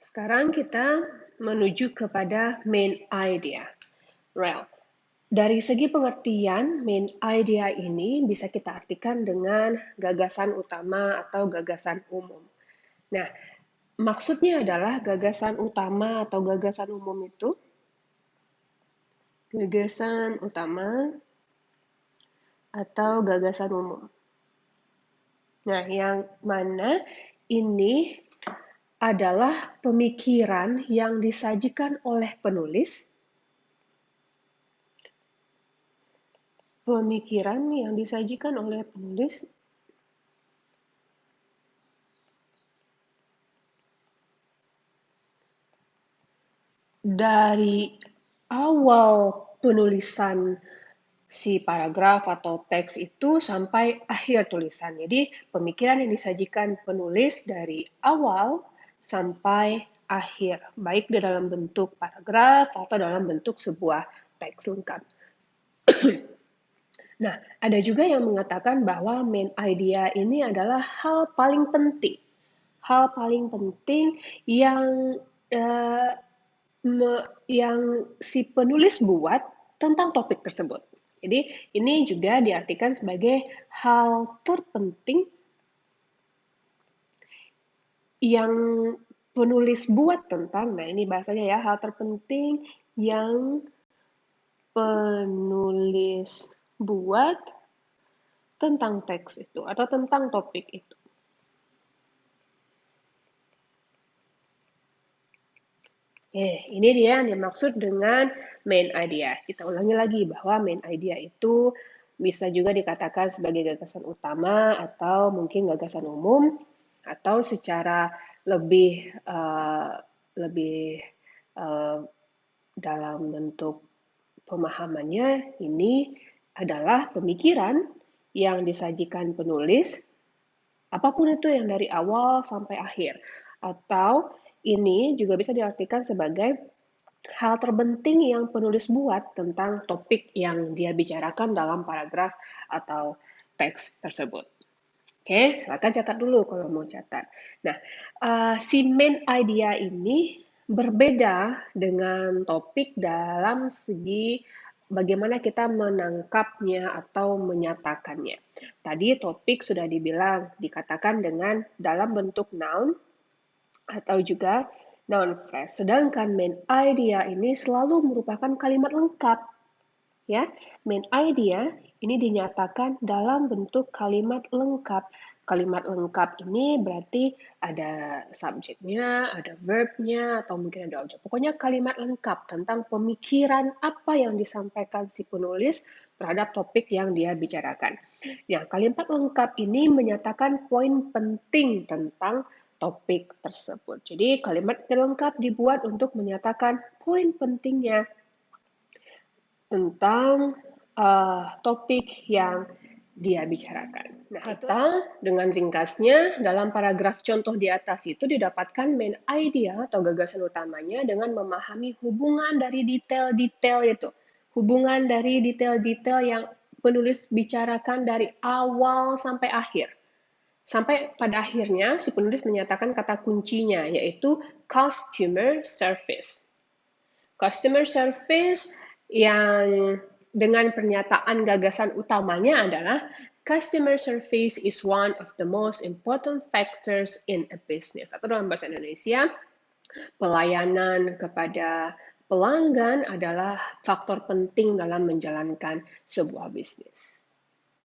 Sekarang kita menuju kepada main idea. Well, dari segi pengertian, main idea ini bisa kita artikan dengan gagasan utama atau gagasan umum. Nah, maksudnya adalah gagasan utama atau gagasan umum itu gagasan utama atau gagasan umum. Nah, yang mana ini adalah pemikiran yang disajikan oleh penulis dari awal penulisan si paragraf atau teks itu sampai akhir tulisan. Jadi pemikiran yang disajikan penulis dari awal sampai akhir, baik di dalam bentuk paragraf atau dalam bentuk sebuah teks lengkap. Nah, ada juga yang mengatakan bahwa main idea ini adalah hal paling penting. Hal paling penting yang yang si penulis buat tentang topik tersebut. Jadi ini juga diartikan sebagai hal terpenting yang penulis buat tentang, nah ini bahasanya ya, hal terpenting yang penulis buat tentang teks itu atau tentang topik itu. Ini dia yang dimaksud dengan main idea. Kita ulangi lagi bahwa main idea itu bisa juga dikatakan sebagai gagasan utama atau mungkin gagasan umum atau secara lebih dalam bentuk pemahamannya ini adalah pemikiran yang disajikan penulis apapun itu yang dari awal sampai akhir atau ini juga bisa diartikan sebagai hal terpenting yang penulis buat tentang topik yang dia bicarakan dalam paragraf atau teks tersebut. Oke, silakan catat dulu kalau mau catat. Nah, si main idea ini berbeda dengan topik dalam segi bagaimana kita menangkapnya atau menyatakannya. Tadi topik sudah dibilang dikatakan dengan dalam bentuk noun atau juga noun phrase. Sedangkan main idea ini selalu merupakan kalimat lengkap. Ya, main idea ini dinyatakan dalam bentuk kalimat lengkap. Kalimat lengkap ini berarti ada subjeknya, ada verbnya, atau mungkin ada objek. Pokoknya kalimat lengkap tentang pemikiran apa yang disampaikan si penulis terhadap topik yang dia bicarakan. Ya, kalimat lengkap ini menyatakan poin penting tentang topik tersebut. Jadi kalimat lengkap dibuat untuk menyatakan poin pentingnya tentang topik yang dia bicarakan. Nah, kita dengan ringkasnya dalam paragraf contoh di atas itu didapatkan main idea atau gagasan utamanya dengan memahami hubungan dari detail-detail itu. Hubungan dari detail-detail yang penulis bicarakan dari awal sampai akhir. Sampai pada akhirnya si penulis menyatakan kata kuncinya yaitu customer service. Customer service yang dengan pernyataan gagasan utamanya adalah customer service is one of the most important factors in a business. Atau dalam bahasa Indonesia, pelayanan kepada pelanggan adalah faktor penting dalam menjalankan sebuah bisnis.